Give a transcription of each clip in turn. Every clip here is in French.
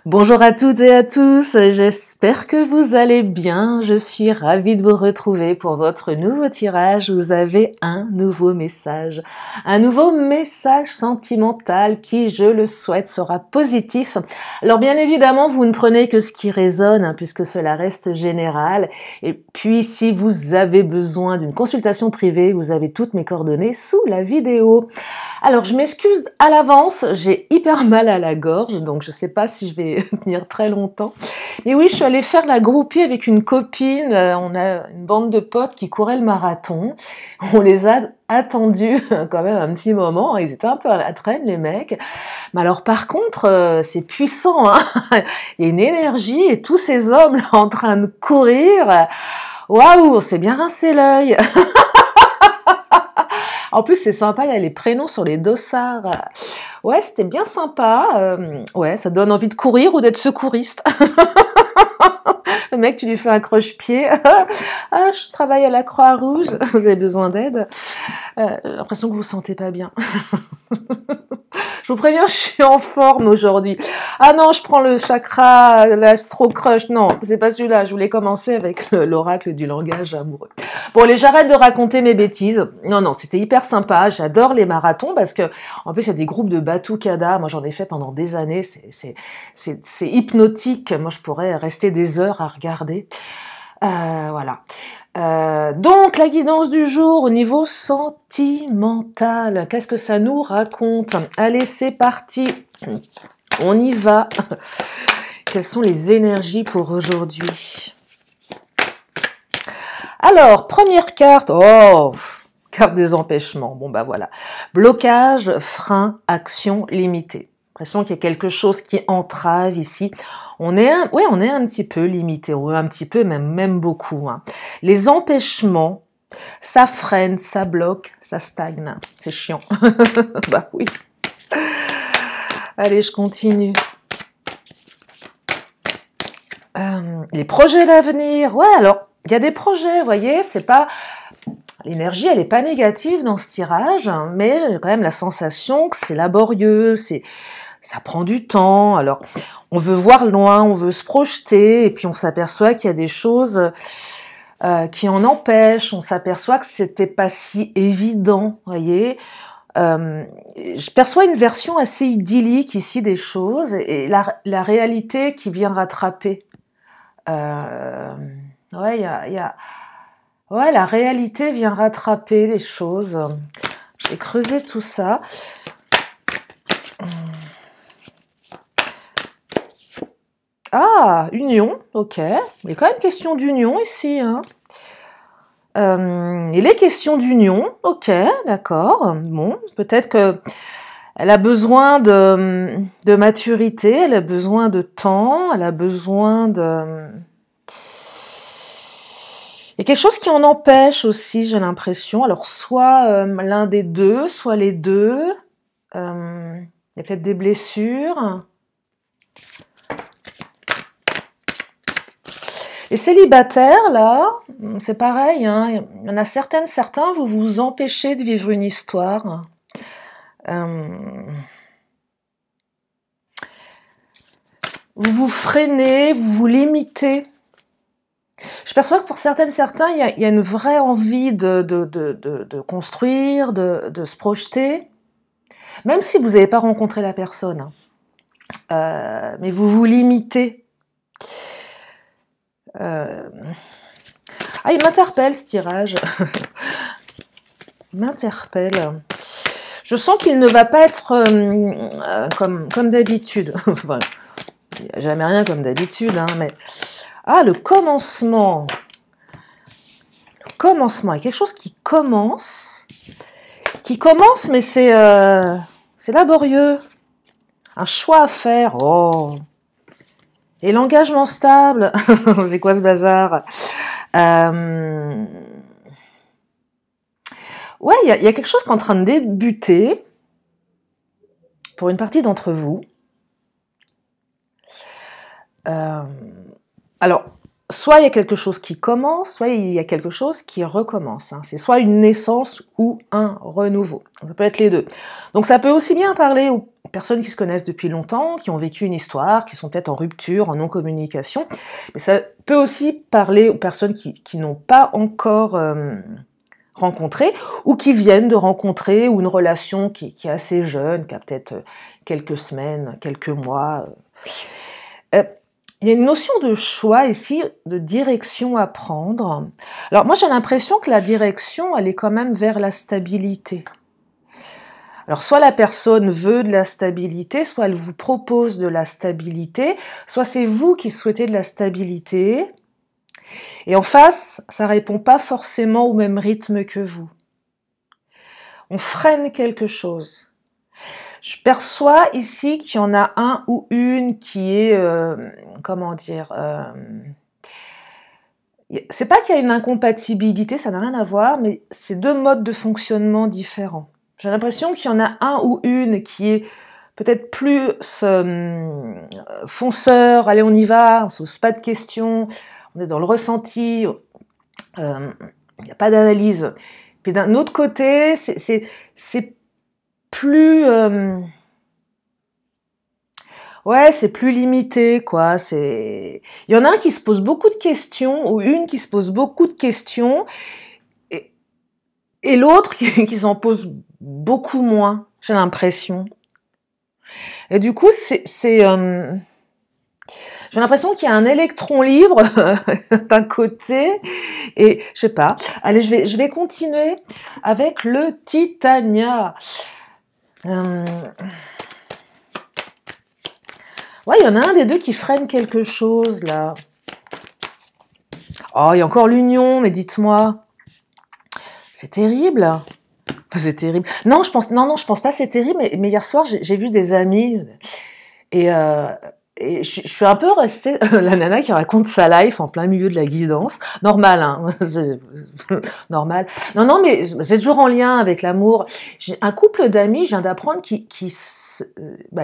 Bonjour à toutes et à tous, j'espère que vous allez bien. Je suis ravie de vous retrouver pour votre nouveau tirage. Vous avez un nouveau message sentimental qui, je le souhaite, sera positif. Alors bien évidemment, vous ne prenez que ce qui résonne, puisque cela reste général. Et puis, si vous avez besoin d'une consultation privée, vous avez toutes mes coordonnées sous la vidéo. Alors, je m'excuse à l'avance, j'ai hyper mal à la gorge, donc je sais pas si je vais tenir très longtemps. Et oui, je suis allée faire la groupie avec une copine, on a une bande de potes qui couraient le marathon. On les a attendus quand même un petit moment, ils étaient un peu à la traîne les mecs. Mais alors par contre, c'est puissant, hein. Il y a une énergie et tous ces hommes là en train de courir. Waouh, on s'est bien rincé l'œil. En plus, c'est sympa, il y a les prénoms sur les dossards. Ouais, c'était bien sympa. Ouais, ça donne envie de courir ou d'être secouriste. Le mec, tu lui fais un croche-pied. Ah, je travaille à la Croix-Rouge. Vous avez besoin d'aide? J'ai l'impression que vous vous sentez pas bien. Je vous préviens, je suis en forme aujourd'hui. Ah non, je prends le chakra, l'astro crush. Non, c'est pas celui-là. Je voulais commencer avec l'oracle du langage amoureux. Bon, allez, j'arrête de raconter mes bêtises. Non, c'était hyper sympa. J'adore les marathons parce que, en plus, il y a des groupes de Batucada. Moi, j'en ai fait pendant des années. C'est hypnotique. Moi, je pourrais rester des heures à regarder. Voilà. Donc, la guidance du jour au niveau sentimental. Qu'est-ce que ça nous raconte? Allez, c'est parti. On y va. Quelles sont les énergies pour aujourd'hui? Alors, première carte. Oh, carte des empêchements. Bon, bah voilà. Blocage, frein, action limitée. L'impression qu'il y a quelque chose qui entrave ici. On est un petit peu limité, un petit peu, même beaucoup. Les empêchements, ça freine, ça bloque, ça stagne. C'est chiant. Bah oui. Allez, je continue. Les projets d'avenir. Ouais, alors, il y a des projets, vous voyez, c'est pas... L'énergie, elle n'est pas négative dans ce tirage, mais j'ai quand même la sensation que c'est laborieux, ça prend du temps. Alors, on veut voir loin, on veut se projeter, et puis on s'aperçoit qu'il y a des choses qui en empêchent. On s'aperçoit que c'était pas si évident, voyez. Je perçois une version assez idyllique ici des choses, et la réalité qui vient rattraper. Ouais, ouais, la réalité vient rattraper les choses. Je vais creuser tout ça. Ah, union, ok. Il y a quand même question d'union ici. Il est question d'union, ok, d'accord. Bon, peut-être que elle a besoin de maturité, elle a besoin de temps, elle a besoin de... Il y a quelque chose qui en empêche aussi, j'ai l'impression. Alors, soit l'un des deux, soit les deux. Il y a peut-être des blessures. Les célibataires, là, c'est pareil. Il y en a certains, vous vous empêchez de vivre une histoire. Vous vous freinez, vous vous limitez. Je perçois que pour certains, il y a une vraie envie de construire, de se projeter, même si vous n'avez pas rencontré la personne. Mais vous vous limitez. Ah, il m'interpelle ce tirage. Il m'interpelle. Je sens qu'il ne va pas être comme d'habitude. Enfin, il n'y a jamais rien comme d'habitude, mais... Ah, le commencement. Le commencement. Il y a quelque chose qui commence, mais c'est laborieux. Un choix à faire. Oh. Et l'engagement stable. C'est quoi ce bazar? Ouais, il y a quelque chose qui est en train de débuter pour une partie d'entre vous. Alors, soit il y a quelque chose qui commence, soit il y a quelque chose qui recommence. Hein. C'est soit une naissance ou un renouveau. Ça peut être les deux. Donc ça peut aussi bien parler aux personnes qui se connaissent depuis longtemps, qui ont vécu une histoire, qui sont peut-être en rupture, en non-communication. Mais ça peut aussi parler aux personnes qui n'ont pas encore rencontré ou qui viennent de rencontrer, ou une relation qui est assez jeune, qui a peut-être quelques semaines, quelques mois. Il y a une notion de choix ici, de direction à prendre. Alors moi j'ai l'impression que la direction, elle est quand même vers la stabilité. Alors soit la personne veut de la stabilité, soit elle vous propose de la stabilité, soit c'est vous qui souhaitez de la stabilité. Et en face, ça répond pas forcément au même rythme que vous. On freine quelque chose. Je perçois ici qu'il y en a un ou une qui est, comment dire, c'est pas qu'il y a une incompatibilité, ça n'a rien à voir, mais c'est deux modes de fonctionnement différents. J'ai l'impression qu'il y en a un ou une qui est peut-être plus fonceur, allez on y va, on se pose pas de questions, on est dans le ressenti, il n'y a pas d'analyse. Puis d'un autre côté, c'est plus... ouais, c'est plus limité, quoi. Il y en a un qui se pose beaucoup de questions, ou une qui se pose beaucoup de questions, et l'autre qui s'en pose beaucoup moins, j'ai l'impression. Et du coup, j'ai l'impression qu'il y a un électron libre d'un côté, et je sais pas. Allez, je vais continuer avec le Titania. Ouais, il y en a un des deux qui freine quelque chose, là. Oh, il y a encore l'union, mais dites-moi. C'est terrible. C'est terrible. Non, je pense pas que c'est terrible, mais hier soir, j'ai vu des amis, et je suis un peu restée la nana qui raconte sa life en plein milieu de la guidance. Normal, hein. Normal. Non, mais c'est toujours en lien avec l'amour. J'ai un couple d'amis, je viens d'apprendre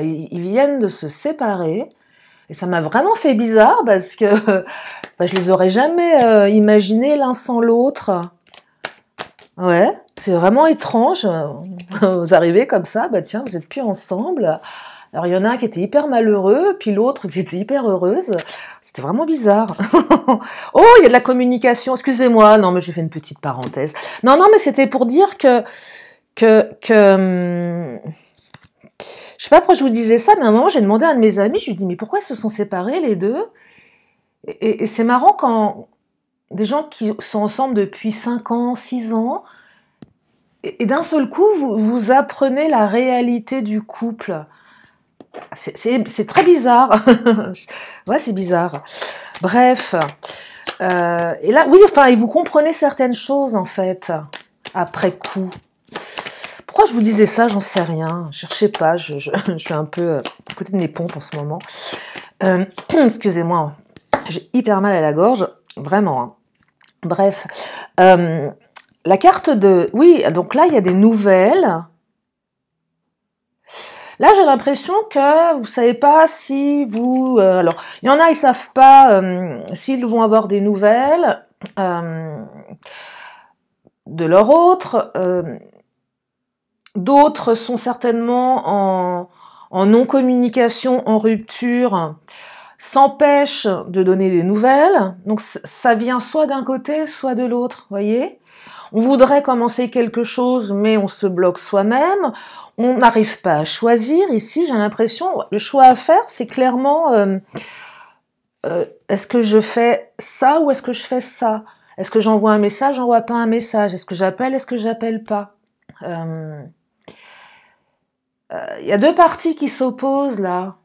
ils viennent de se séparer. Et ça m'a vraiment fait bizarre parce que je les aurais jamais imaginés l'un sans l'autre. Ouais, c'est vraiment étrange. Vous arrivez comme ça, tiens, vous êtes plus ensemble. Alors il y en a un qui était hyper malheureux, puis l'autre qui était hyper heureuse. C'était vraiment bizarre. Oh, il y a de la communication. Excusez-moi, non, mais j'ai fait une petite parenthèse. Non, mais c'était pour dire que je sais pas pourquoi je vous disais ça, mais à un moment j'ai demandé à un de mes amis, je lui ai dit mais pourquoi ils se sont séparés les deux? Et c'est marrant quand des gens qui sont ensemble depuis 5 ans, 6 ans, et d'un seul coup vous apprenez la réalité du couple. C'est très bizarre. Ouais, c'est bizarre. Bref. Et là, oui, enfin, et vous comprenez certaines choses, en fait, après coup. Pourquoi je vous disais ça, j'en sais rien. Cherchez pas, je suis un peu à côté de mes pompes en ce moment. Excusez-moi, j'ai hyper mal à la gorge, vraiment. Hein. Bref. La carte de... Oui, donc là, il y a des nouvelles. Là, j'ai l'impression que vous savez pas si vous... alors, il y en a, ils savent pas s'ils vont avoir des nouvelles de leur autre. D'autres sont certainement en non-communication, en rupture, s'empêchent de donner des nouvelles. Donc, ça vient soit d'un côté, soit de l'autre, voyez ? On voudrait commencer quelque chose, mais on se bloque soi-même. On n'arrive pas à choisir. Ici, j'ai l'impression, le choix à faire, c'est clairement est-ce que je fais ça ou est-ce que je fais ça? Est-ce que j'envoie un message, j'envoie pas un message? Est-ce que j'appelle pas? Il y a deux parties qui s'opposent là.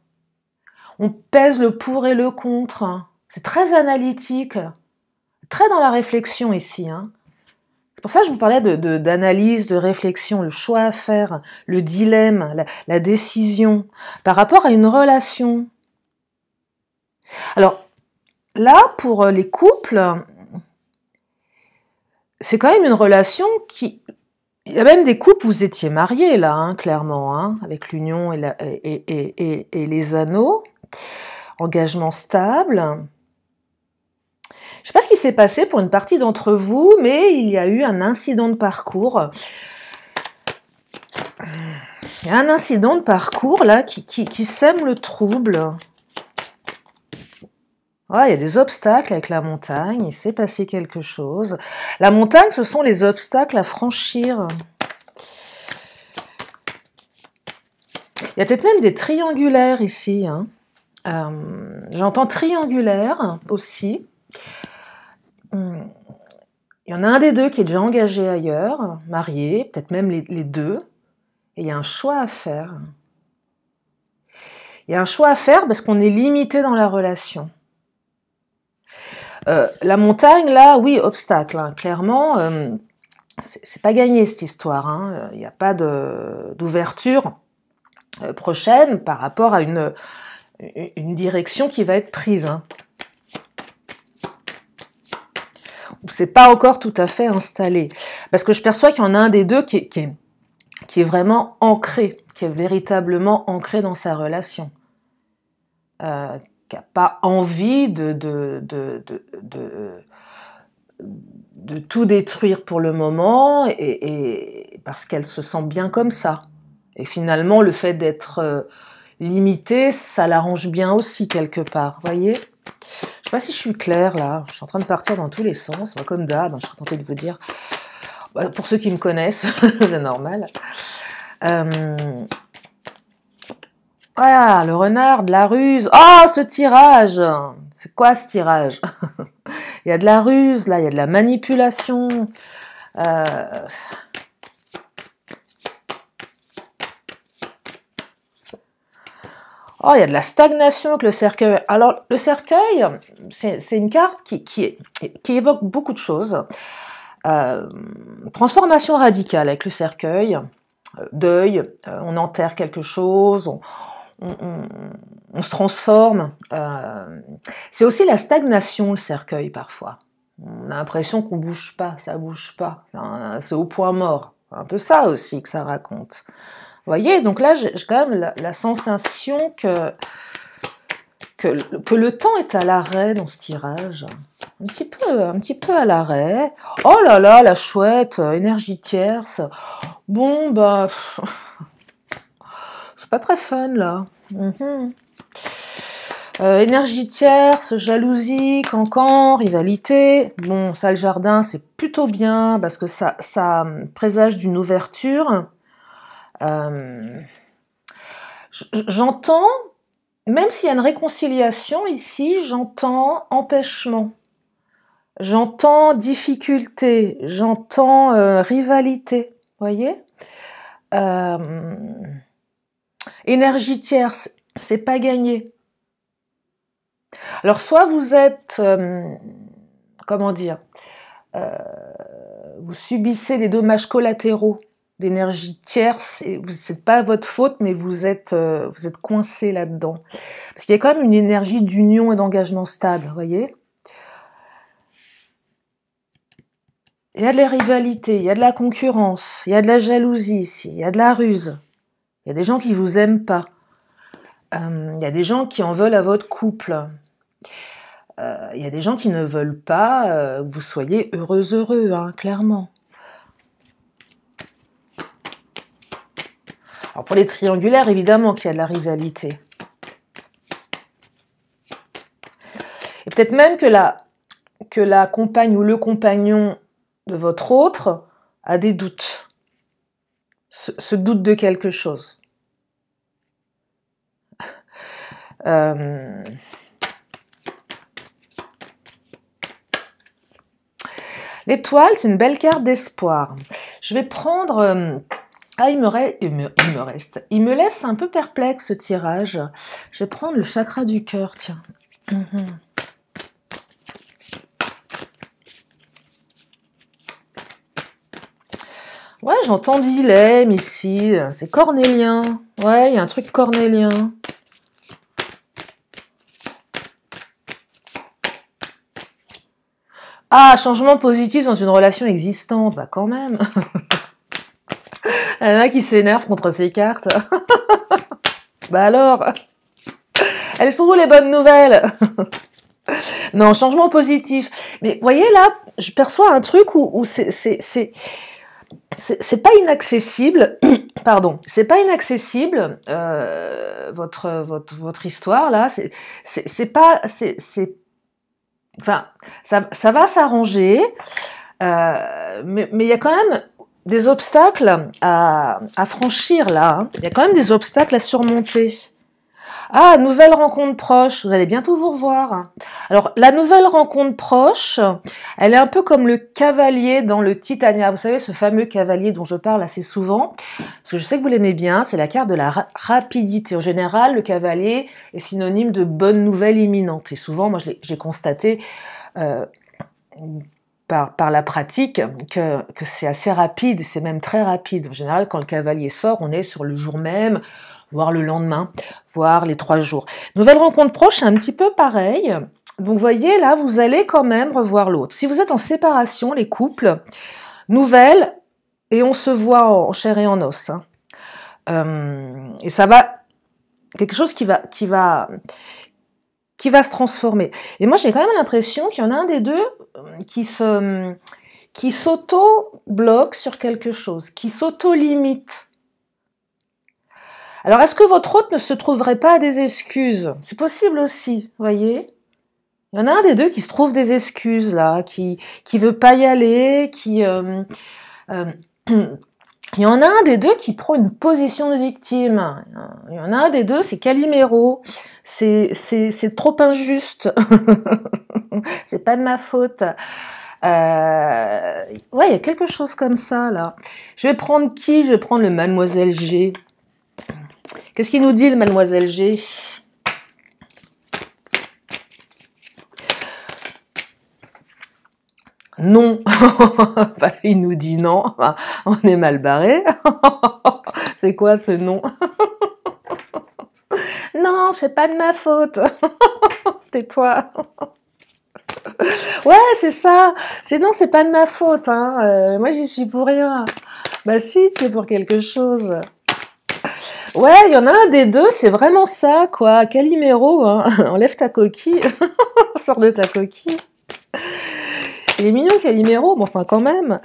On pèse le pour et le contre. C'est très analytique, très dans la réflexion ici. Hein. C'est pour ça que je vous parlais d'analyse, de réflexion, le choix à faire, le dilemme, la décision par rapport à une relation. Alors là, pour les couples, c'est quand même une relation qui... Il y a même des couples où vous étiez mariés là, hein, clairement, hein, avec l'union et les anneaux, engagement stable. Je sais pas ce qui s'est passé pour une partie d'entre vous, mais il y a eu un incident de parcours. Il y a un incident de parcours là qui sème le trouble. Ouais, il y a des obstacles avec la montagne, il s'est passé quelque chose. La montagne, ce sont les obstacles à franchir. Il y a peut-être même des triangulaires ici. Hein. J'entends triangulaire aussi. Il y en a un des deux qui est déjà engagé ailleurs, marié, peut-être même les deux. Et il y a un choix à faire. Il y a un choix à faire parce qu'on est limité dans la relation. La montagne, là, oui, obstacle. Hein. Clairement, c'est pas gagné cette histoire. Hein. Il n'y a pas d'ouverture prochaine par rapport à une direction qui va être prise. Hein. C'est pas encore tout à fait installé. Parce que je perçois qu'il y en a un des deux qui est vraiment ancré, qui est véritablement ancré dans sa relation. Qui n'a pas envie de tout détruire pour le moment, et parce qu'elle se sent bien comme ça. Et finalement, le fait d'être limité, ça l'arrange bien aussi quelque part, vous voyez ? Je ne sais pas si je suis claire là, je suis en train de partir dans tous les sens, comme d'hab, je serais tentée de vous dire, pour ceux qui me connaissent, c'est normal. Voilà, le renard, de la ruse. Oh, ce tirage! C'est quoi ce tirage? Il y a de la ruse, là, il y a de la manipulation. Oh, il y a de la stagnation avec le cercueil. Alors, le cercueil, c'est une carte qui évoque beaucoup de choses. Transformation radicale avec le cercueil, deuil, on enterre quelque chose, on se transforme. C'est aussi la stagnation, le cercueil, parfois. On a l'impression qu'on bouge pas, ça bouge pas. C'est au point mort. C'est un peu ça aussi que ça raconte. Vous voyez, donc là, j'ai quand même la sensation que le temps est à l'arrêt dans ce tirage. Un petit peu à l'arrêt. Oh là là, la chouette, énergie tierce. Bon, bah... c'est pas très fun, là. Énergie tierce, jalousie, cancan, rivalité. Bon, ça, le jardin, c'est plutôt bien parce que ça présage d'une ouverture. J'entends, même s'il y a une réconciliation ici, j'entends empêchement. J'entends difficulté, j'entends rivalité, voyez. Énergie tierce, c'est pas gagné. Alors soit vous êtes, comment dire, vous subissez des dommages collatéraux d'énergie tierce, et c'est pas votre faute, mais vous êtes coincé là-dedans. Parce qu'il y a quand même une énergie d'union et d'engagement stable, vous voyez. Il y a de la rivalité, il y a de la concurrence, il y a de la jalousie ici, il y a de la ruse. Il y a des gens qui vous aiment pas. Il y a des gens qui en veulent à votre couple. Il y a des gens qui ne veulent pas que vous soyez heureux, hein, clairement. Alors pour les triangulaires, évidemment qu'il y a de la rivalité. Et peut-être même que la compagne ou le compagnon de votre autre a des doutes. Se doute de quelque chose. L'étoile, c'est une belle carte d'espoir. Je vais prendre... il me laisse un peu perplexe ce tirage. Je vais prendre le chakra du cœur, tiens. Ouais, j'entends dilemme ici. C'est cornélien. Ouais, il y a un truc cornélien. Ah, changement positif dans une relation existante. Bah quand même. Il y en a qui s'énervent contre ces cartes. Bah alors, elles sont où les bonnes nouvelles? Non, changement positif. Mais vous voyez là, je perçois un truc où c'est pas inaccessible. Pardon, c'est pas inaccessible votre histoire là. C'est pas enfin ça va s'arranger. Mais il y a quand même des obstacles à franchir là. Hein. Il y a quand même des obstacles à surmonter. Ah, nouvelle rencontre proche, vous allez bientôt vous revoir. Alors, la nouvelle rencontre proche, elle est un peu comme le cavalier dans le Titania. Vous savez, ce fameux cavalier dont je parle assez souvent, parce que je sais que vous l'aimez bien, c'est la carte de la rapidité. En général, le cavalier est synonyme de bonne nouvelle imminente. Et souvent, moi, j'ai constaté par la pratique que c'est assez rapide, c'est même très rapide. En général, quand le cavalier sort, on est sur le jour même, voire le lendemain, voire les 3 jours. Nouvelle rencontre proche, c'est un petit peu pareil. Donc, vous voyez, là, vous allez quand même revoir l'autre. Si vous êtes en séparation, les couples, nouvelle, et on se voit en chair et en os. Hein. Et ça va, quelque chose qui va se transformer. Et moi, j'ai quand même l'impression qu'il y en a un des deux qui s'auto-bloque sur quelque chose, qui s'auto-limite. Alors, est-ce que votre hôte ne se trouverait pas des excuses? C'est possible aussi, voyez. Il y en a un des deux qui se trouve des excuses, là, qui veut pas y aller, il y en a un des deux qui prend une position de victime. Il y en a un des deux, c'est Calimero. C'est trop injuste. C'est pas de ma faute. Ouais, il y a quelque chose comme ça, là. Je vais prendre qui? Je vais prendre le Mademoiselle G. Qu'est-ce qu'il nous dit, le Mademoiselle G? Non. Il nous dit non. On est mal barré. C'est quoi ce non? Non, c'est pas de ma faute. Tais-toi. Ouais, c'est ça. Non, c'est pas de ma faute. Hein. Moi, j'y suis pour rien. Bah si, tu es pour quelque chose. Ouais, il y en a un des deux, c'est vraiment ça, quoi. Calimero, hein. Enlève ta coquille. Sors de ta coquille. Il est mignon, Calimero, mais enfin, quand même.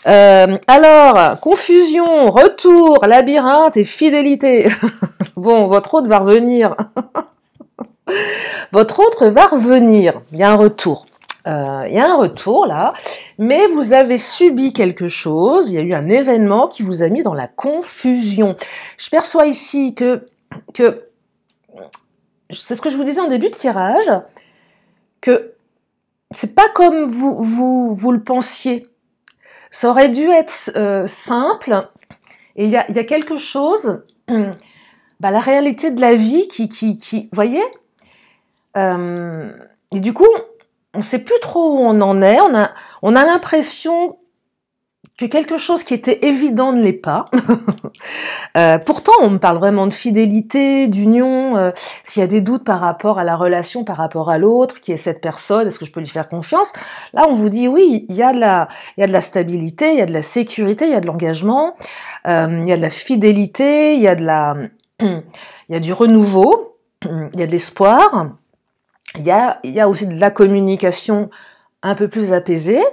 Alors, confusion, retour, labyrinthe et fidélité. Bon, votre autre va revenir. Votre autre va revenir. Il y a un retour. Il y a un retour là, mais vous avez subi quelque chose, il y a eu un événement qui vous a mis dans la confusion. Je perçois ici que c'est ce que je vous disais en début de tirage, que c'est pas comme vous le pensiez. Ça aurait dû être simple, et il y a quelque chose, la réalité de la vie qui voyez, et du coup, on ne sait plus trop où on en est, on a l'impression que quelque chose qui était évident ne l'est pas. Pourtant, on me parle vraiment de fidélité, d'union, s'il y a des doutes par rapport à la relation, par rapport à l'autre, qui est cette personne, est-ce que je peux lui faire confiance? Là, on vous dit oui, il y a de la stabilité, il y a de la sécurité, il y a de l'engagement, il y a de la fidélité, il y a du renouveau, il y a de l'espoir. Il y a aussi de la communication un peu plus apaisée,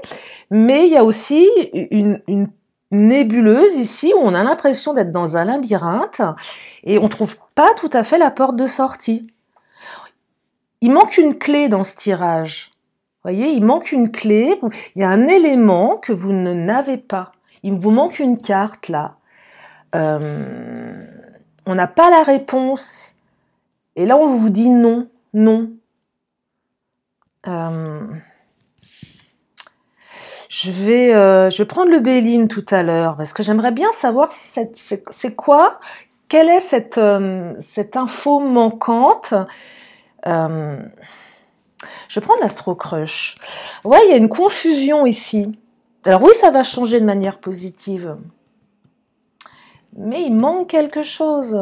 mais il y a aussi une nébuleuse ici où on a l'impression d'être dans un labyrinthe et on ne trouve pas tout à fait la porte de sortie. Il manque une clé dans ce tirage. Vous voyez, il manque une clé, il y a un élément que vous n'avez pas. Il vous manque une carte là. On n'a pas la réponse. Et là, on vous dit non, non. Je vais prendre le Béline tout à l'heure parce que j'aimerais bien savoir c'est quoi, quelle est cette info manquante. Je vais prendre l'Astro Crush. Ouais, il y a une confusion ici. Alors oui, ça va changer de manière positive, mais il manque quelque chose.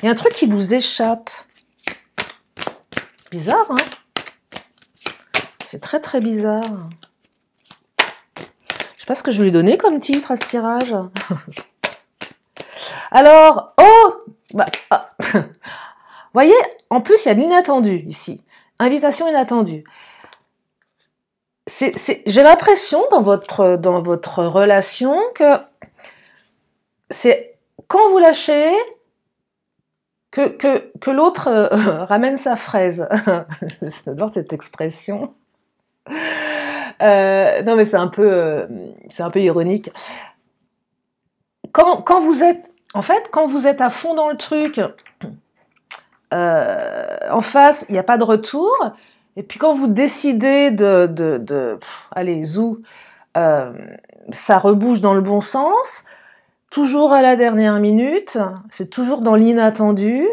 Il y a un truc qui vous échappe. Bizarre, hein? C'est très très bizarre. Je sais pas ce que je vais lui donner comme titre à ce tirage. Alors, voyez, en plus il y a de l'inattendu ici. invitation inattendue. J'ai l'impression dans votre relation que c'est quand vous lâchez que l'autre ramène sa fraise. J'adore cette expression. Non mais c'est un peu ironique. Quand vous êtes, en fait, quand vous êtes à fond dans le truc, en face, il n'y a pas de retour. Et puis quand vous décidez allez, zou, ça rebouge dans le bon sens, toujours à la dernière minute, c'est toujours dans l'inattendu.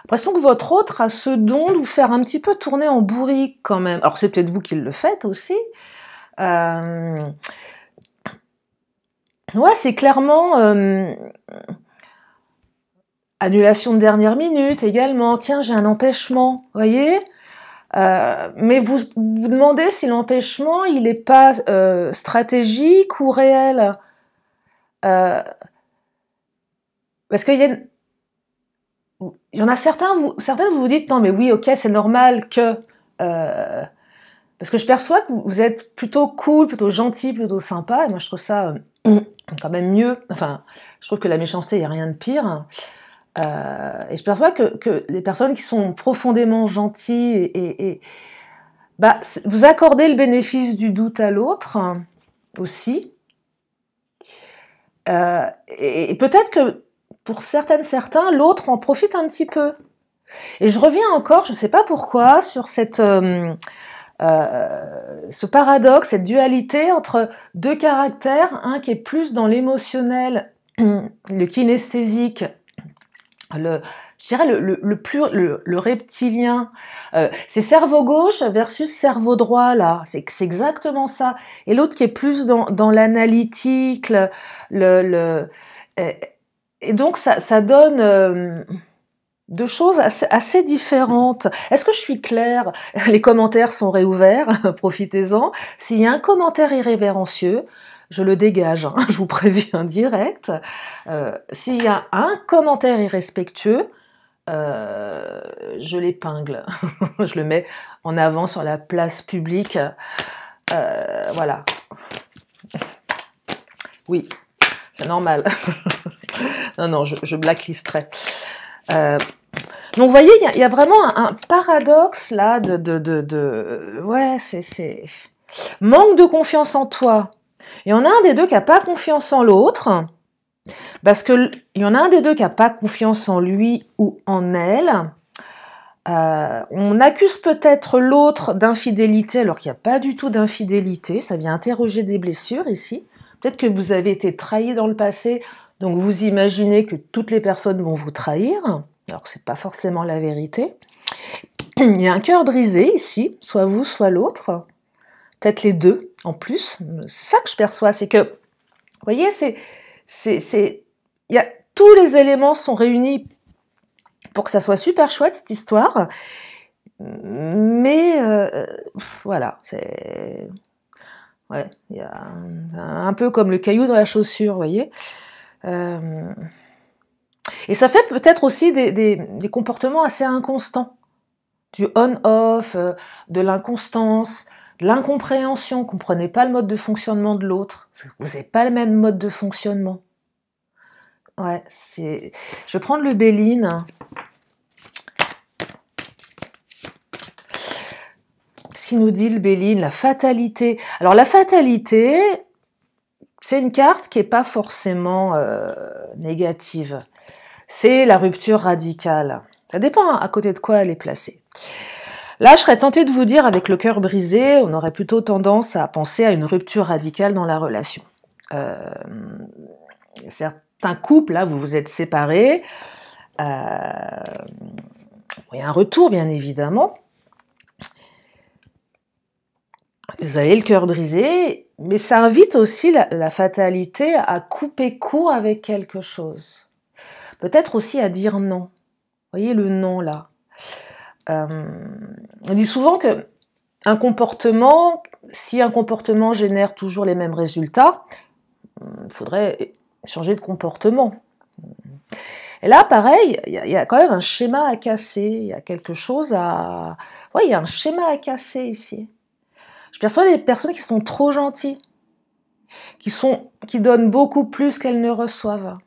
L'impression que votre autre a ce don de vous faire un petit peu tourner en bourrique quand même. Alors c'est peut-être vous qui le faites aussi. Ouais, c'est clairement annulation de dernière minute également. Tiens, j'ai un empêchement, voyez. Mais vous vous demandez si l'empêchement il n'est pas stratégique ou réel. Parce qu'il y en a certaines vous vous dites non mais oui ok c'est normal que parce que je perçois que vous êtes plutôt cool, plutôt gentil, plutôt sympa et moi je trouve ça quand même mieux. Enfin, je trouve que la méchanceté il n'y a rien de pire. Et je perçois que les personnes qui sont profondément gentilles bah, vous accordez le bénéfice du doute à l'autre aussi. Et peut-être que pour certains, l'autre en profite un petit peu. Et je reviens encore, je ne sais pas pourquoi, sur ce paradoxe, cette dualité entre deux caractères, un qui est plus dans l'émotionnel, le kinesthésique, je dirais le reptilien, c'est cerveau gauche versus cerveau droit là, c'est exactement ça. Et l'autre qui est plus dans l'analytique, et donc ça donne deux choses assez différentes. Est-ce que je suis claire? Les commentaires sont réouverts, profitez-en. S'il y a un commentaire irrévérencieux, je le dégage, hein, je vous préviens direct. S'il y a un commentaire irrespectueux, je l'épingle. Je le mets en avant sur la place publique. Voilà. Oui, c'est normal. Non, je blacklisterai. Donc vous voyez, il y a vraiment un paradoxe là ouais, c'est manque de confiance en toi. Il y en a un des deux qui n'a pas confiance en l'autre, parce qu'il y en a un des deux qui n'a pas confiance en lui ou en elle. On accuse peut-être l'autre d'infidélité alors qu'il n'y a pas du tout d'infidélité, ça vient interroger des blessures ici. Peut-être que vous avez été trahi dans le passé, donc vous imaginez que toutes les personnes vont vous trahir, alors que ce n'est pas forcément la vérité. Il y a un cœur brisé ici, soit vous, soit l'autre. Peut-être les deux en plus. C'est ça que je perçois, c'est que, vous voyez, tous les éléments sont réunis pour que ça soit super chouette cette histoire. Mais voilà, c'est... Ouais, il y a un peu comme le caillou dans la chaussure, vous voyez. Et ça fait peut-être aussi des comportements assez inconstants. Du on-off, de l'inconstance, de l'incompréhension. Vous ne comprenez pas le mode de fonctionnement de l'autre. Vous n'avez pas le même mode de fonctionnement. Ouais, je vais prendre le Béline. Ce qu'il nous dit le Béline, la fatalité. Alors la fatalité, c'est une carte qui n'est pas forcément négative. C'est la rupture radicale. Ça dépend à côté de quoi elle est placée. Là, je serais tentée de vous dire, avec le cœur brisé, on aurait plutôt tendance à penser à une rupture radicale dans la relation. Certains couples, là, vous vous êtes séparés. Il y a un retour, bien évidemment. Vous avez le cœur brisé, mais ça invite aussi la fatalité à couper court avec quelque chose. Peut-être aussi à dire non. Vous voyez le non là. On dit souvent que si un comportement génère toujours les mêmes résultats, il faudrait changer de comportement. Et là, pareil, il y a quand même un schéma à casser, il y a quelque chose à... Ouais, il y a un schéma à casser ici. Je perçois des personnes qui sont trop gentilles, qui donnent beaucoup plus qu'elles ne reçoivent.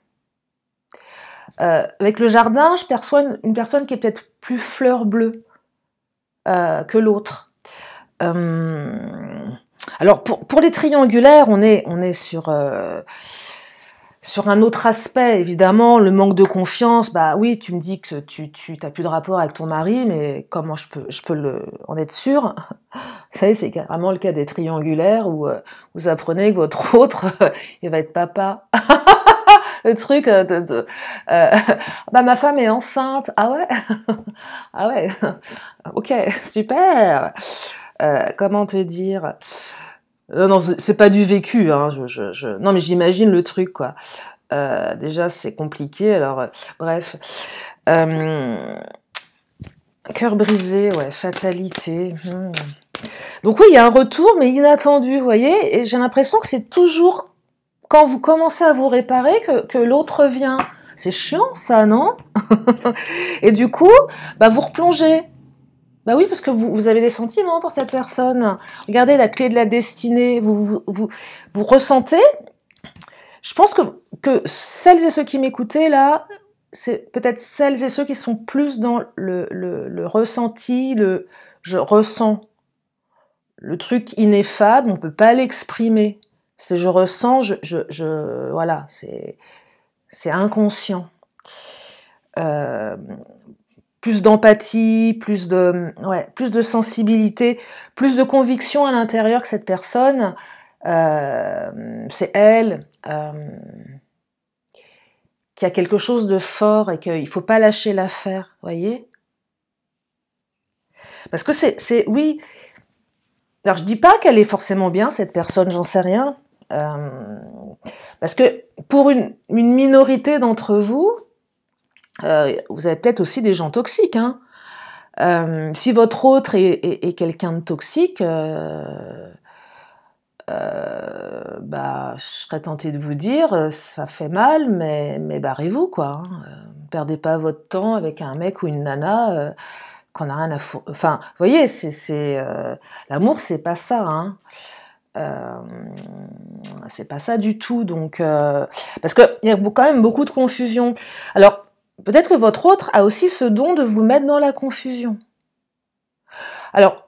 Avec le jardin, je perçois une personne qui est peut-être plus fleur bleue que l'autre. Alors, pour les triangulaires, on est sur un autre aspect, évidemment, le manque de confiance. Bah oui, tu me dis que tu n'as plus de rapport avec ton mari, mais comment je peux en être sûre? Vous savez, c'est carrément le cas des triangulaires où vous apprenez que votre autre, il va être papa. Le truc bah ma femme est enceinte. Ah ouais? Ah ouais? Ok, super. Comment te dire? Non, c'est pas du vécu, hein. Non, mais j'imagine le truc, quoi. Déjà, c'est compliqué, alors, bref. Cœur brisé, ouais, fatalité. Donc oui, il y a un retour, mais inattendu, vous voyez, et j'ai l'impression que c'est toujours quand vous commencez à vous réparer que l'autre vient. C'est chiant, ça, non? Et du coup, bah, vous replongez. Bah oui, parce que vous avez des sentiments pour cette personne. Regardez la clé de la destinée. Vous ressentez. Je pense que celles et ceux qui m'écoutaient là, c'est peut-être celles et ceux qui sont plus dans le ressenti, je ressens. Le truc ineffable, on ne peut pas l'exprimer. C'est je ressens, voilà, c'est inconscient. Plus d'empathie, plus de sensibilité, plus de conviction à l'intérieur que cette personne, c'est elle qui a quelque chose de fort et qu'il ne faut pas lâcher l'affaire, voyez? Parce que oui. Alors je dis pas qu'elle est forcément bien cette personne, j'en sais rien, parce que pour une minorité d'entre vous, vous avez peut-être aussi des gens toxiques, hein. Si votre autre est quelqu'un de toxique, bah, je serais tentée de vous dire, ça fait mal, mais barrez-vous, quoi. Hein. Perdez pas votre temps avec un mec ou une nana qu'on a rien à foutre. Enfin, vous voyez, l'amour, c'est pas ça. Hein. C'est pas ça du tout. Donc, parce qu'il y a quand même beaucoup de confusion. Alors, peut-être que votre autre a aussi ce don de vous mettre dans la confusion. Alors,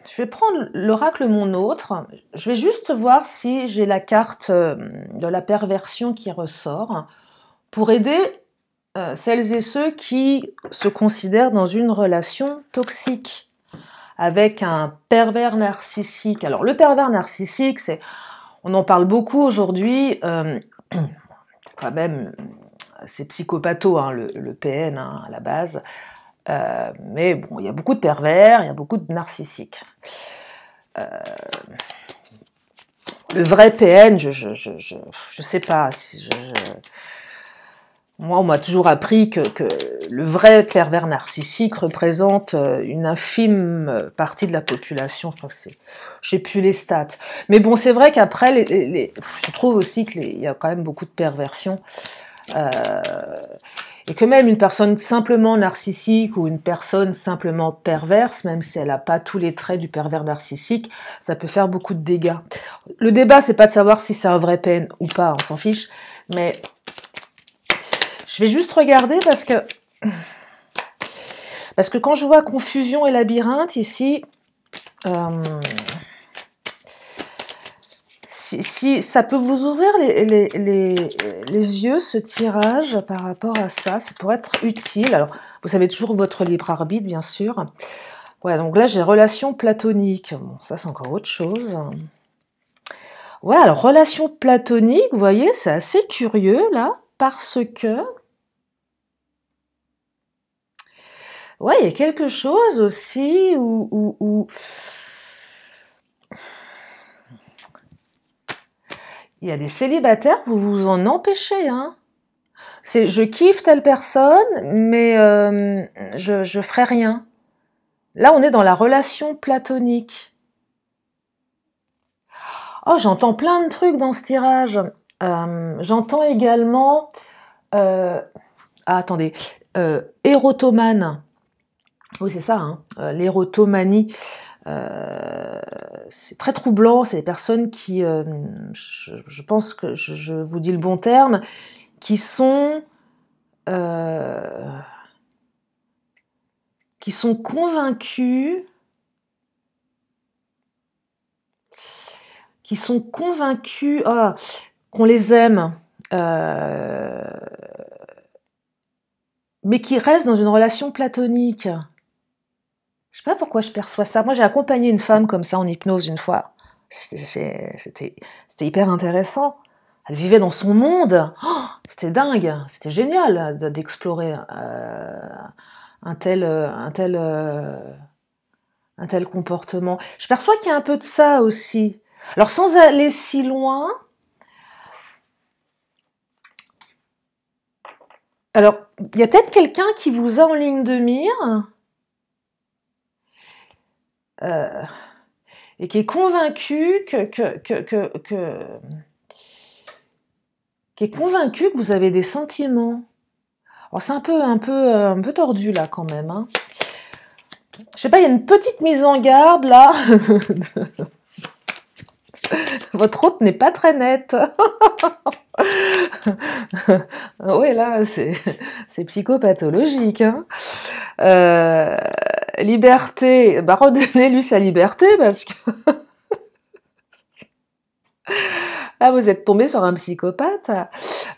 je vais prendre l'oracle Mon Autre. Je vais juste voir si j'ai la carte de la perversion qui ressort pour aider celles et ceux qui se considèrent dans une relation toxique avec un pervers narcissique. Alors, le pervers narcissique, on en parle beaucoup aujourd'hui, quand même, c'est psychopatho, hein, le PN hein, à la base. Mais bon, il y a beaucoup de pervers, il y a beaucoup de narcissiques. Le vrai PN, je sais pas. Moi, on m'a toujours appris que le vrai pervers narcissique représente une infime partie de la population. Je crois que j'ai plus les stats. Mais bon, c'est vrai qu'après, je trouve aussi qu'il y a quand même beaucoup de perversion. Et que même une personne simplement narcissique ou une personne simplement perverse, même si elle n'a pas tous les traits du pervers narcissique, ça peut faire beaucoup de dégâts. Le débat, c'est pas de savoir si c'est un vrai PN ou pas, on s'en fiche, mais je vais juste regarder parce que quand je vois confusion et labyrinthe ici, si ça peut vous ouvrir les yeux, ce tirage, par rapport à ça, ça pourrait être utile. Alors, vous avez toujours votre libre arbitre, bien sûr. Ouais, donc là, j'ai relation platonique. Bon, ça, c'est encore autre chose. Ouais, alors, relation platonique, vous voyez, c'est assez curieux, là, parce que... Ouais, il y a quelque chose aussi où il y a des célibataires, vous vous en empêchez, hein. C'est je kiffe telle personne, mais je ferai rien. Là, on est dans la relation platonique. Oh, j'entends plein de trucs dans ce tirage. J'entends également Ah, attendez. Érotomane. Oui, c'est ça, hein. L'érotomanie. C'est très troublant. C'est des personnes qui, je pense que je vous dis le bon terme, qui sont, euh, qui sont convaincus ah, qu'on les aime, euh, mais qui restent dans une relation platonique. Je sais pas pourquoi je perçois ça. Moi, j'ai accompagné une femme comme ça en hypnose une fois. C'était hyper intéressant. Elle vivait dans son monde. Oh, c'était dingue. C'était génial d'explorer un tel, un tel, un tel comportement. Je perçois qu'il y a un peu de ça aussi. Alors, sans aller si loin, alors, il y a peut-être quelqu'un qui vous a en ligne de mire euh, et qui est convaincu qui est convaincu que vous avez des sentiments. Alors, c'est un peu tordu là quand même, hein. Je sais pas, il y a une petite mise en garde là. Votre hôte n'est pas très nette. Oui, là, c'est psychopathologique, hein. Euh, Liberté, bah redonnez-lui sa liberté parce que là, vous êtes tombé sur un psychopathe.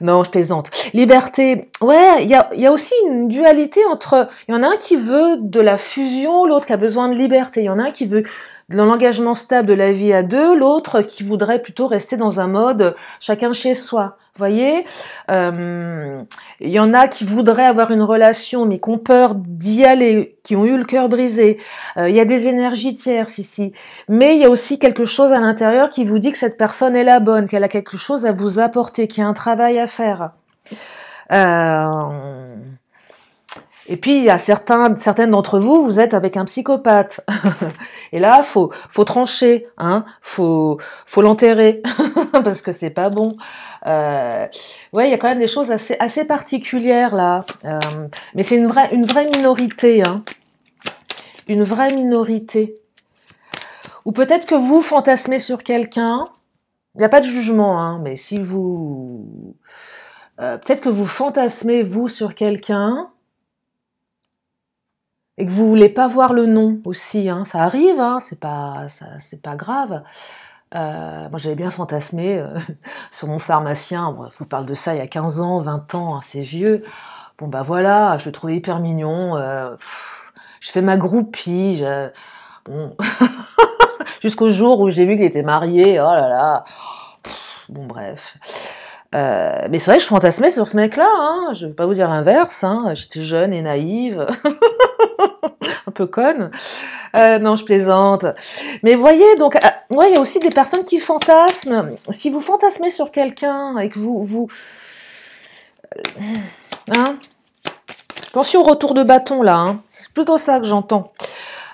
Non, je plaisante. Liberté, ouais, il y a aussi une dualité entre... Il y en a un qui veut de la fusion, l'autre qui a besoin de liberté. Il y en a un qui veut de l'engagement stable de la vie à deux, l'autre qui voudrait plutôt rester dans un mode chacun chez soi. Vous voyez, il y en a qui voudraient avoir une relation mais qui ont peur d'y aller, qui ont eu le cœur brisé. Il y a des énergies tierces ici. Mais il y a aussi quelque chose à l'intérieur qui vous dit que cette personne est la bonne, qu'elle a quelque chose à vous apporter, qu'il y a un travail à faire. Euh, Et puis, il y a certaines d'entre vous, vous êtes avec un psychopathe. Et là, faut trancher, hein. Faut l'enterrer. Parce que c'est pas bon. Ouais, il y a quand même des choses assez particulières, là. Mais c'est une vraie minorité, hein. Une vraie minorité. Ou peut-être que vous fantasmez sur quelqu'un. Il n'y a pas de jugement, hein. Mais si vous... peut-être que vous fantasmez, vous, sur quelqu'un, et que vous voulez pas voir le nom aussi, hein, ça arrive, hein, c'est pas grave. Moi, j'avais bien fantasmé sur mon pharmacien. Bon, je vous parle de ça il y a 15 ans, 20 ans, hein, c'est vieux. Bon, bah voilà, je le trouvais hyper mignon. Je fais ma groupie. Bon. Jusqu'au jour où j'ai vu qu'il était marié. Oh là là. Bon, bref. Mais c'est vrai que je fantasmais sur ce mec-là. Hein. Je ne vais pas vous dire l'inverse. Hein. J'étais jeune et naïve. Un peu conne. Non, je plaisante. Mais voyez, donc, ouais, il y a aussi des personnes qui fantasment. Si vous fantasmez sur quelqu'un et que hein, attention au retour de bâton là. Hein. C'est plutôt ça que j'entends.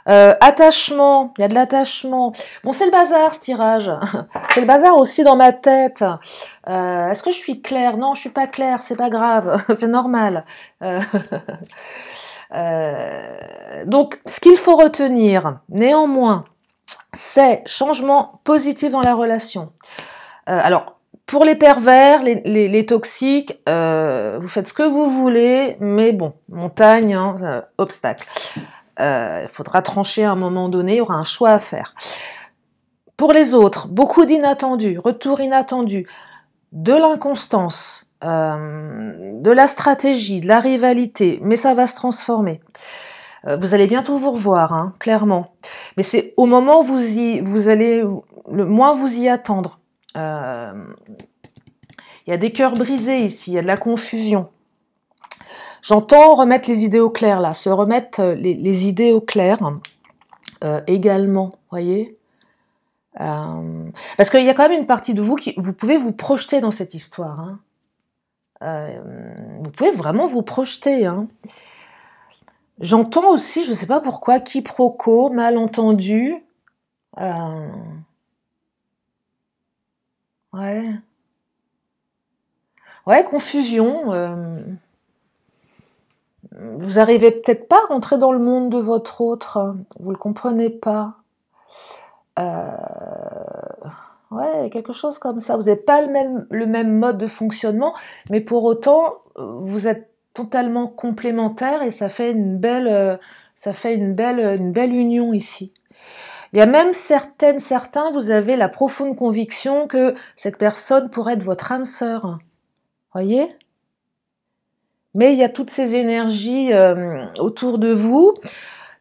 Attachement, il y a de l'attachement. Bon, c'est le bazar ce tirage. C'est le bazar aussi dans ma tête. Est-ce que je suis claire? Non, je suis pas claire. C'est pas grave. C'est normal. Donc, ce qu'il faut retenir, néanmoins, c'est changement positif dans la relation. Alors, pour les pervers, les toxiques, vous faites ce que vous voulez, mais bon, montagne, hein, obstacle. Il faudra trancher à un moment donné, il y aura un choix à faire. Pour les autres, beaucoup d'inattendus, retour inattendu, de l'inconstance, de la stratégie, de la rivalité, mais ça va se transformer. Vous allez bientôt vous revoir, hein, clairement. Mais c'est au moment où vous allez le moins vous y attendre. Il y a des cœurs brisés ici, il y a de la confusion. J'entends remettre les idées au clair là, se remettre les idées au clair également, voyez. Parce qu'il y a quand même une partie de vous qui vous pouvez vous projeter dans cette histoire. Hein. Vous pouvez vraiment vous projeter. Hein. J'entends aussi, je ne sais pas pourquoi, quiproquo, malentendu. Ouais. Ouais, confusion. Vous arrivez peut-être pas à rentrer dans le monde de votre autre. Vous le comprenez pas. Euh, Ouais, quelque chose comme ça. Vous n'avez pas le même mode de fonctionnement, mais pour autant, vous êtes totalement complémentaires et ça fait une belle union ici. Il y a même certains, vous avez la profonde conviction que cette personne pourrait être votre âme sœur. Voyez? Mais il y a toutes ces énergies autour de vous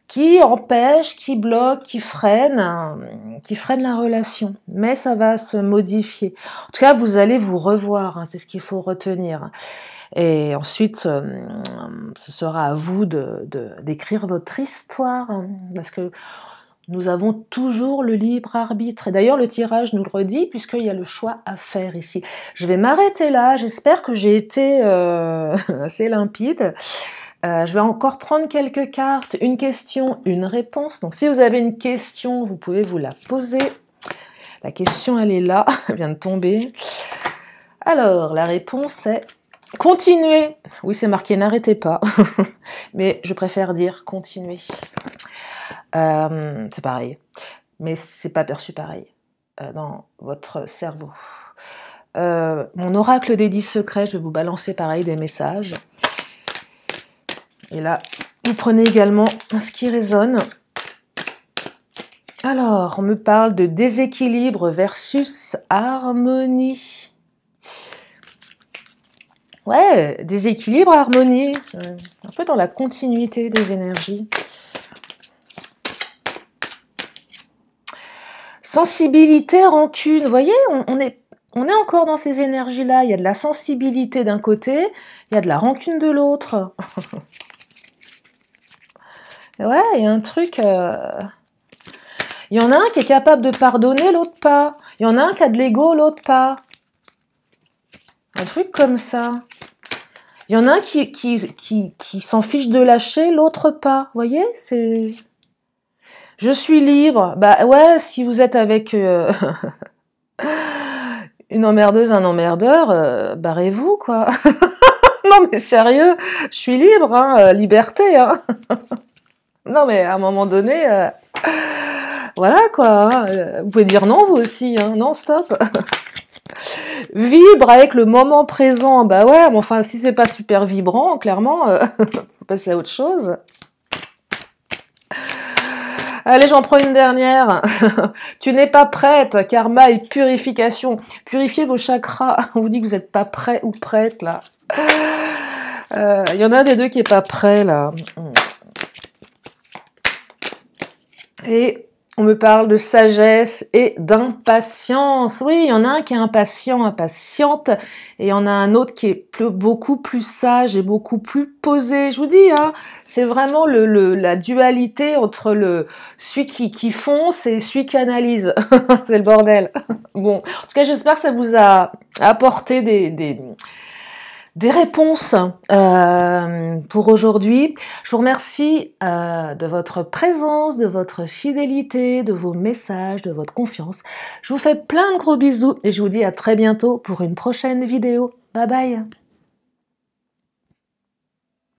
qui empêchent, qui bloquent, qui freinent la relation. Mais ça va se modifier. En tout cas, vous allez vous revoir, hein, c'est ce qu'il faut retenir. Et ensuite, ce sera à vous d'écrire votre histoire, hein, parce que nous avons toujours le libre arbitre. Et d'ailleurs, le tirage nous le redit, puisqu'il y a le choix à faire ici. Je vais m'arrêter là. J'espère que j'ai été assez limpide. Je vais encore prendre quelques cartes, une question, une réponse. Donc si vous avez une question, vous pouvez vous la poser. La question, elle est là, elle vient de tomber. Alors, la réponse est continuez. Oui, c'est marqué n'arrêtez pas, mais je préfère dire continuez. C'est pareil, mais c'est pas perçu pareil dans votre cerveau. Mon oracle des 10 secrets, je vais vous balancer pareil des messages. Et là, vous prenez également ce qui résonne. Alors, on me parle de déséquilibre versus harmonie. Ouais, déséquilibre, harmonie. Un peu dans la continuité des énergies. Sensibilité, rancune. Vous voyez, on est encore dans ces énergies-là. Il y a de la sensibilité d'un côté, il y a de la rancune de l'autre. Ouais, il y a un truc... Il y en a un qui est capable de pardonner, l'autre pas. Il y en a un qui a de l'ego, l'autre pas. Un truc comme ça. Il y en a un qui s'en fiche de lâcher, l'autre pas. Vous voyez, c'est... Je suis libre. Bah ouais, si vous êtes avec une emmerdeuse, un emmerdeur, barrez-vous, quoi. Non, mais sérieux, je suis libre, hein, liberté, hein. Non, mais à un moment donné, voilà, quoi. Hein, vous pouvez dire non, vous aussi, hein. Non, stop. Vibre avec le moment présent. Bah ouais, mais enfin, si c'est pas super vibrant, clairement, faut passer à autre chose. Allez, j'en prends une dernière. Tu n'es pas prête, karma et purification. Purifiez vos chakras. On vous dit que vous n'êtes pas prêt ou prête, là. Il y en a un des deux qui est pas prêt, là. Et on me parle de sagesse et d'impatience. Oui, il y en a un qui est impatient, impatiente, et il y en a un autre qui est beaucoup plus sage et beaucoup plus posé. Je vous dis, hein, c'est vraiment la dualité entre celui qui fonce et celui qui analyse. C'est le bordel. Bon, en tout cas, j'espère que ça vous a apporté des réponses pour aujourd'hui. Je vous remercie de votre présence, de votre fidélité, de vos messages, de votre confiance. Je vous fais plein de gros bisous et je vous dis à très bientôt pour une prochaine vidéo. Bye bye!